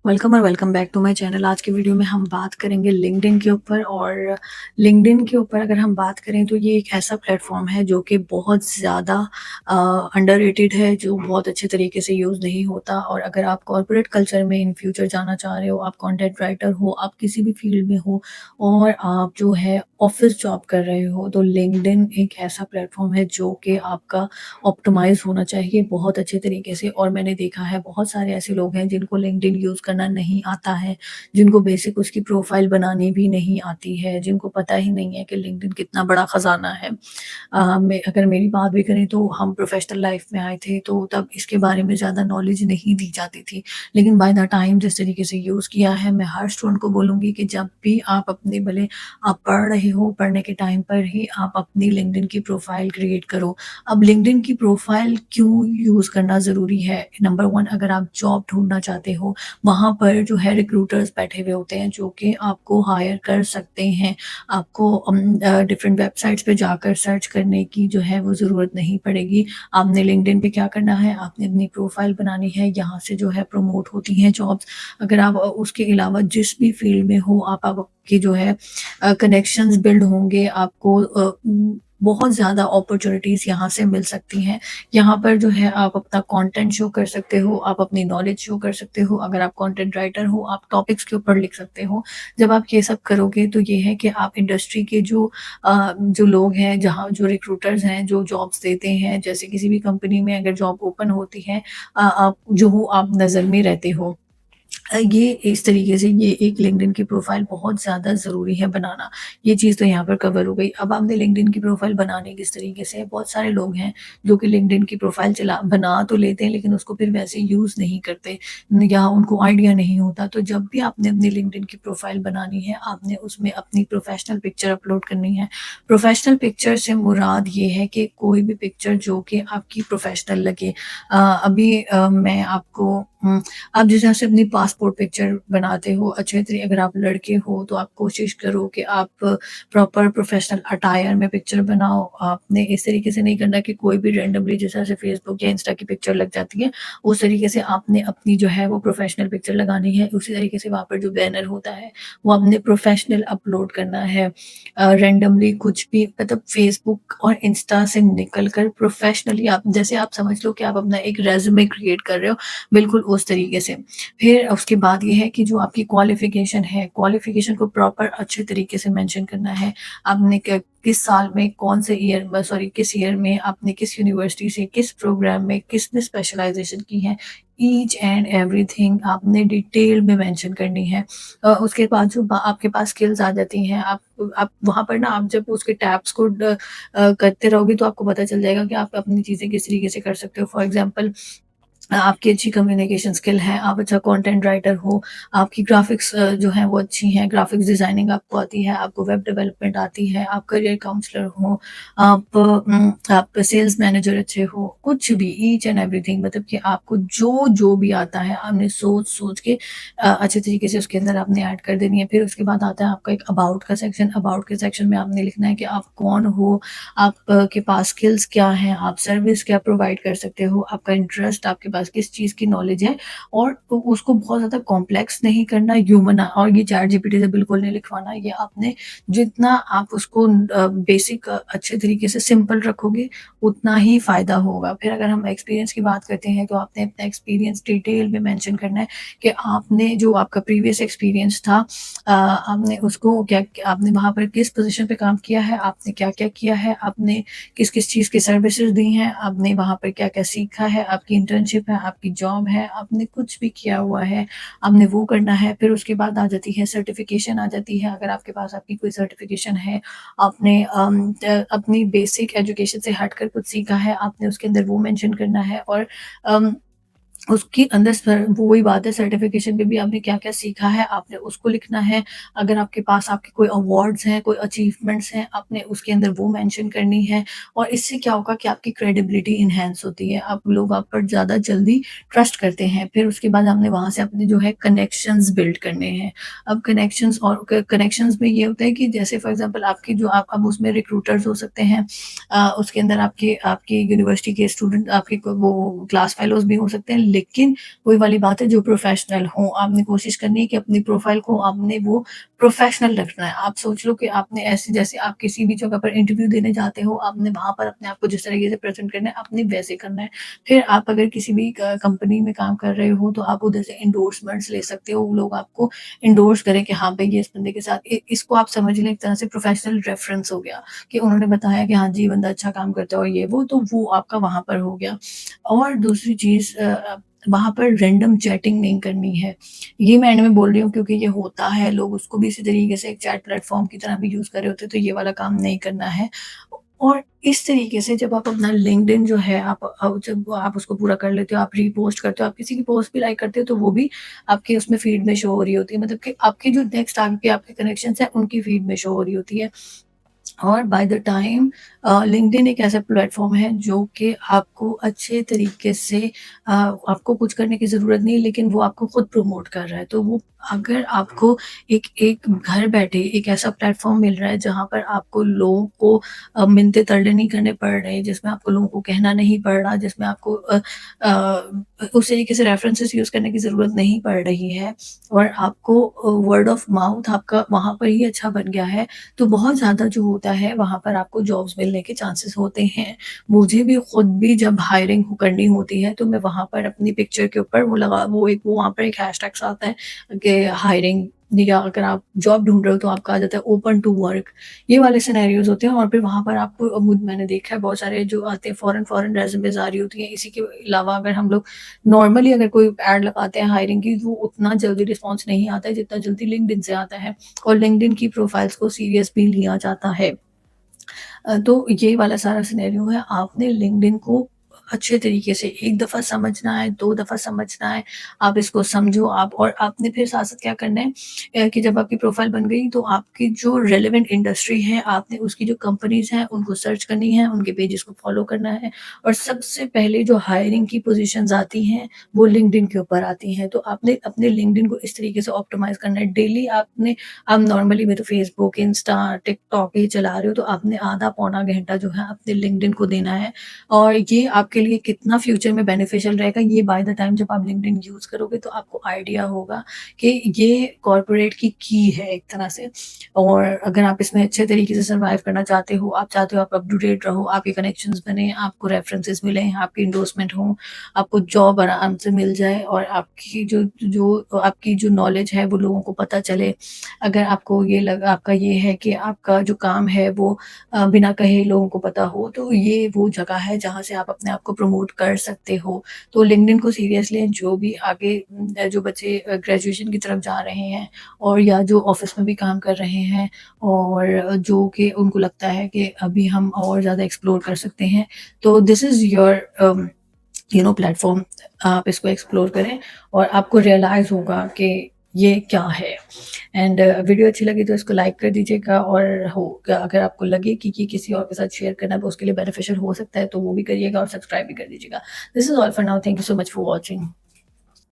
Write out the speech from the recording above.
Welcome और welcome back to my channel. आज की वीडियो में हम बात करेंगे लिंक्डइन के ऊपर। और लिंक्डइन के ऊपर अगर हम बात करें तो ये एक ऐसा प्लेटफॉर्म है जो कि बहुत ज़्यादा अंडररेटेड है, जो बहुत अच्छे तरीके से यूज़ नहीं होता। और अगर आप कॉर्पोरेट कल्चर में इन फ्यूचर जाना चाह रहे हो, आप कंटेंट राइटर हो, आप किसी भी फील्ड में हो और आप जो है ऑफिस जॉब कर रहे हो, तो लिंक्डइन एक ऐसा प्लेटफॉर्म है जो कि आपका ऑप्टिमाइज़ होना चाहिए बहुत अच्छे तरीके से। और मैंने देखा है बहुत सारे ऐसे लोग हैं जिनको लिंक्डइन यूज़ करना नहीं आता है, जिनको बेसिक उसकी प्रोफ़ाइल बनानी भी नहीं आती है, जिनको पता ही नहीं है कि लिंक्डइन कितना बड़ा ख़ज़ाना है। मैं अगर मेरी बात भी करें तो हम प्रोफ़ेशनल लाइफ़ में आए थे तो तब इसके बारे में ज़्यादा नॉलेज नहीं दी जाती थी। लेकिन बाय द टाइम जिस तरीके से यूज़ किया है, मैं हर स्टूडेंट को बोलूँगी कि जब भी आप अपने भले आप पढ़ रहे हो, पढ़ने के टाइम पर ही आप अपनी लिंक्डइन की प्रोफ़ाइल क्रिएट करो। अब लिंक्डइन की प्रोफ़ाइल क्यों यूज़ करना ज़रूरी है? नंबर 1, अगर आप जॉब ढूँढना चाहते हो, वहाँ पर जो है रिक्रूटर्स बैठे हुए होते हैं जो कि आपको हायर कर सकते हैं। आपको डिफ़रेंट वेबसाइट्स पे जाकर सर्च करने की जो है वो ज़रूरत नहीं पड़ेगी। आपने लिंक्डइन पे क्या करना है, आपने अपनी प्रोफ़ाइल बनानी है, यहाँ से जो है प्रमोट होती हैं जॉब्स। अगर आप उसके अलावा जिस भी फ़ील्ड में हो, आप आपके जो है कनेक्शंस बिल्ड होंगे, आपको बहुत ज़्यादा अपॉर्च्युनिटीज़ यहाँ से मिल सकती हैं। यहाँ पर जो है आप अपना कंटेंट शो कर सकते हो, आप अपनी नॉलेज शो कर सकते हो। अगर आप कंटेंट राइटर हो, आप टॉपिक्स के ऊपर लिख सकते हो। जब आप ये सब करोगे तो ये है कि आप इंडस्ट्री के जो लोग हैं, जहाँ जो रिक्रूटर्स हैं, जो जॉब्स देते हैं, जैसे किसी भी कंपनी में अगर जॉब ओपन होती है, आप जो हो आप नज़र में रहते हो। ये इस तरीके से ये एक लिंक्डइन की प्रोफ़ाइल बहुत ज़्यादा ज़रूरी है बनाना। ये चीज़ तो यहाँ पर कवर हो गई। अब आपने लिंक्डइन की प्रोफ़ाइल बनानी किस तरीके से है? बहुत सारे लोग हैं जो कि लिंक्डइन की प्रोफ़ाइल बना तो लेते हैं लेकिन उसको फिर वैसे यूज़ नहीं करते या उनको आइडिया नहीं होता। तो जब भी आपने अपनी लिंक्डइन की प्रोफ़ाइल बनानी है, आपने उसमें अपनी प्रोफ़ेशनल पिक्चर अपलोड करनी है। प्रोफ़ेशनल पिक्चर से मुराद ये है कि कोई भी पिक्चर जो कि आपकी प्रोफ़ेशनल लगे। मैं आपको आप जिस तरह से अपनी पासपोर्ट पिक्चर बनाते हो अच्छे तरीके, अगर आप लड़के हो तो आप कोशिश करो कि आप प्रॉपर प्रोफेशनल अटायर में पिक्चर बनाओ। आपने इस तरीके से नहीं करना कि कोई भी रैंडमली जिस तरह से फेसबुक या इंस्टा की पिक्चर लग जाती है, उस तरीके से आपने अपनी जो है वो प्रोफेशनल पिक्चर लगानी है। उसी तरीके से वहाँ पर जो बैनर होता है वो आपने प्रोफेशनल अपलोड करना है। रैंडमली कुछ भी मतलब फेसबुक और इंस्टा से निकल कर प्रोफेशनली आप जैसे आप समझ लो कि आप अपना एक रेज्यूमे क्रिएट कर रहे हो, बिल्कुल उस तरीके से। फिर उसके बाद ये है कि जो आपकी क्वालिफ़िकेशन है, क्वालिफ़िकेशन को प्रॉपर अच्छे तरीके से मेंशन करना है। आपने क किस साल में कौन से किस ईयर में आपने किस यूनिवर्सिटी से, किस प्रोग्राम में, किसमें स्पेशलाइज़ेशन की है, ईच एंड एवरीथिंग आपने डिटेल में मेंशन करनी है। उसके बाद जो आपके पास स्किल्स आ जाती हैं, आप वहाँ पर ना आप जब उसके टैब्स को करते रहोगे तो आपको पता चल जाएगा कि आप अपनी चीज़ें किस तरीके से कर सकते हो। फॉर एग्ज़ाम्पल आपकी अच्छी कम्युनिकेशन स्किल है, आप अच्छा कंटेंट राइटर हो, आपकी ग्राफ़िक्स जो हैं वो अच्छी हैं, ग्राफ़िक्स डिज़ाइनिंग आपको आती है, आपको वेब डेवलपमेंट आती है, आप करियर काउंसलर हो, आप सेल्स मैनेजर अच्छे हो, कुछ भी ईच एंड एवरीथिंग मतलब कि आपको जो भी आता है, आपने सोच-सोच के अच्छे तरीके से उसके अंदर आपने ऐड कर देनी है। फिर उसके बाद आता है आपका एक अबाउट का सेक्शन, अबाउट के सेक्शन में आपने लिखना है कि आप कौन हो, आप के पास स्किल्स क्या हैं, आप सर्विस क्या प्रोवाइड कर सकते हो, आपका इंटरेस्ट, आपके पास किस चीज़ की नॉलेज है। और उसको बहुत ज़्यादा कॉम्प्लेक्स नहीं करना, ह्यूमन और ये चैट जीपीटी से बिल्कुल नहीं लिखवाना। ये आपने जितना आप उसको बेसिक अच्छे तरीके से सिंपल रखोगे, उतना ही फ़ायदा होगा। फिर अगर हम एक्सपीरियंस की बात करते हैं, तो आपने अपना एक्सपीरियंस डिटेल में मेंशन करना है कि आपने जो आपका प्रीवियस एक्सपीरियंस था, आपने उसको आपने वहाँ पर किस पोज़ीशन पे काम किया है, आपने क्या-क्या किया है, आपने किस-किस चीज़ की सर्विसेज़ दी हैं, आपने वहाँ पर क्या-क्या सीखा है, आपकी इंटर्नशिप है, आपकी जॉब है, आपने कुछ भी किया हुआ है, आपने वो करना है। फिर उसके बाद आ जाती है सर्टिफ़िकेशन आ जाती है, अगर आपके पास आपकी कोई सर्टिफ़िकेशन है, आपने अपनी बेसिक एजुकेशन से हटकर कुछ सीखा है, आपने उसके अंदर वो मेंशन करना है। और अम उसके अंदर सर वो वही बात है, सर्टिफ़िकेशन पे भी आपने क्या-क्या सीखा है, आपने उसको लिखना है। अगर आपके पास आपके कोई अवार्ड्स हैं, कोई अचीवमेंट्स हैं, आपने उसके अंदर वो मेंशन करनी है। और इससे क्या होगा कि आपकी क्रेडिबिलिटी एनहांस होती है, आप लोग आप पर ज़्यादा जल्दी ट्रस्ट करते हैं। फिर उसके बाद हमने वहाँ से अपने जो है कनेक्शंस बिल्ड करने हैं। अब कनेक्शंस में ये होता है कि जैसे फॉर एग्ज़ाम्पल आपकी जो आप अब उसमें रिक्रूटर्स हो सकते हैं, उसके अंदर आपके आपकी यूनिवर्सिटी के स्टूडेंट, आपके वो क्लास फेलोज़ भी हो सकते हैं। लेकिन वही वाली बात है, जो प्रोफ़ेशनल हों, आपने कोशिश करनी है कि अपनी प्रोफ़ाइल को आपने वो प्रोफ़ेशनल रखना है। आप सोच लो कि आपने ऐसे, जैसे आप किसी भी जगह पर इंटरव्यू देने जाते हो, आपने वहाँ पर अपने आप को जिस तरीके से प्रेज़ेंट करना है, आपने वैसे करना है। फिर आप अगर किसी भी कंपनी में काम कर रहे हो, तो आप उधर से एंडोर्समेंट्स ले सकते हो। वो लोग आपको एंडोर्स करें कि हाँ भाई, ये इस बंदे के साथ इसको आप समझ लें, एक तरह से प्रोफ़ेशनल रेफ़रेंस हो गया कि उन्होंने बताया कि हाँ जी, ये बंदा अच्छा काम करता है और ये वो, तो वो आपका वहाँ पर हो गया। और दूसरी चीज़, वहाँ पर रैंडम चैटिंग नहीं करनी है। ये मैं एंड में बोल रही हूँ क्योंकि ये होता है, लोग उसको भी इसी तरीके से एक चैट प्लेटफ़ॉर्म की तरह भी यूज़ कर रहे होते हैं, तो ये वाला काम नहीं करना है। और इस तरीके से जब आप अपना लिंक्डइन जो है, जब आप उसको पूरा कर लेते हो, आप रीपोस्ट करते हो, आप किसी की पोस्ट भी लाइक करते हो, तो वो भी आपके उसमें फ़ीड में शो हो रही होती है। मतलब कि आपके जो नेक्स्ट आगे के आपके कनेक्शंस हैं, उनकी फ़ीड में शो हो रही होती है। और बाय द टाइम लिंक्डइन एक ऐसा प्लेटफ़ॉर्म है जो कि आपको अच्छे तरीके से, आपको कुछ करने की ज़रूरत नहीं है, लेकिन वो आपको खुद प्रमोट कर रहा है। तो वो, अगर आपको एक एक घर बैठे एक ऐसा प्लेटफ़ॉर्म मिल रहा है जहाँ पर आपको लोगों को मिन्नतें-तरले नहीं करने पड़ रहे, जिसमें आपको लोगों को कहना नहीं पड़ रहा, जिसमें आपको उस तरीके से रेफ़रेंसेस यूज़ करने की ज़रूरत नहीं पड़ रही है, और आपको वर्ड ऑफ माउथ आपका वहाँ पर ही अच्छा बन गया है, तो बहुत ज़्यादा जो होता है वहाँ पर आपको जॉब्स मिलने के चांसेस होते हैं। मुझे भी खुद भी जब हायरिंग करनी होती है, तो मैं वहाँ पर अपनी पिक्चर के ऊपर वो वहाँ पर एक हैशटैग्स आता है कि हायरिंग, या अगर आप जॉब ढूँढ रहे हो तो आपका आ जाता है ओपन टू वर्क। ये वाले सिनेरियोज़ होते हैं, और फिर वहाँ पर आपको, मैंने देखा है बहुत सारे जो आते हैं, फ़ॉरेन रेज़्यूमेज़ आ रही होती हैं। इसी के अलावा अगर हम लोग नॉर्मली अगर कोई ऐड लगाते हैं हायरिंग की, तो उतना जल्दी रिस्पॉन्स नहीं आता है जितना जल्दी लिंक्डइन से आता है, और लिंक्डइन की प्रोफाइल्स को सीरियस भी लिया जाता है। तो ये वाला सारा सिनेरियो है। आपने लिंक्डइन को अच्छे तरीके से 1 दफ़ा समझना है, 2 दफ़ा समझना है, आप इसको समझो आप, और आपने फिर साथ-साथ क्या करना है, कि जब आपकी प्रोफ़ाइल बन गई, तो आपकी जो रेलेवेंट इंडस्ट्री है, आपने उसकी जो कंपनीज़ हैं, उनको सर्च करनी है, उनके पेजेज़ को फ़ॉलो करना है, और सबसे पहले जो हायरिंग की पोज़ीशंस आती हैं, वो लिंक्डइन के ऊपर आती हैं। तो आपने अपने लिंक्डइन को इस तरीके से ऑप्टिमाइज़ करना है। डेली आपने, आप नॉर्मली में तो फ़ेसबुक, इंस्टा, टिकटॉक ये चला रहे हो, तो आपने आधा पौना घंटा जो है अपने लिंक्डइन को देना है, और ये आपके लिए कितना फ्यूचर में बेनिफिशियल रहेगा, ये बाय द टाइम जब आप लिंक्डइन यूज़ करोगे तो आपको आइडिया होगा कि ये कॉर्पोरेट की है एक तरह से। और अगर आप इसमें अच्छे तरीके से सर्वाइव करना चाहते हो, आप चाहते हो आप अप टू डेट रहो, आपके कनेक्शंस बने, आपको रेफरेंसेस मिलें, आपकी एंडोर्समेंट हो, आपको जॉब आराम से मिल जाए, और आपकी जो जो आपकी जो नॉलेज है वो लोगों को पता चले। अगर आपको ये लगा, आपका ये है कि आपका जो काम है वो बिना कहे लोगों को पता हो, तो ये वो जगह है जहाँ से आप अपने आप को प्रमोट कर सकते हो। तो लिंक्डइन को सीरियसली जो भी आगे, जो बच्चे ग्रेजुएशन की तरफ जा रहे हैं, और या जो ऑफ़िस में भी काम कर रहे हैं, और जो कि उनको लगता है कि अभी हम और ज़्यादा एक्सप्लोर कर सकते हैं, तो दिस इज़ योर प्लेटफ़ॉर्म। आप इसको एक्सप्लोर करें, और आपको रियलाइज़ होगा कि ये क्या है। एंड वीडियो अच्छी लगी तो इसको लाइक कर दीजिएगा, और अगर आपको लगे कि ये किसी और के साथ शेयर करना तो उसके लिए बेनिफिशियल हो सकता है, तो वो भी करिएगा, और सब्सक्राइब भी कर दीजिएगा। This is all for now, thank you so much for watching.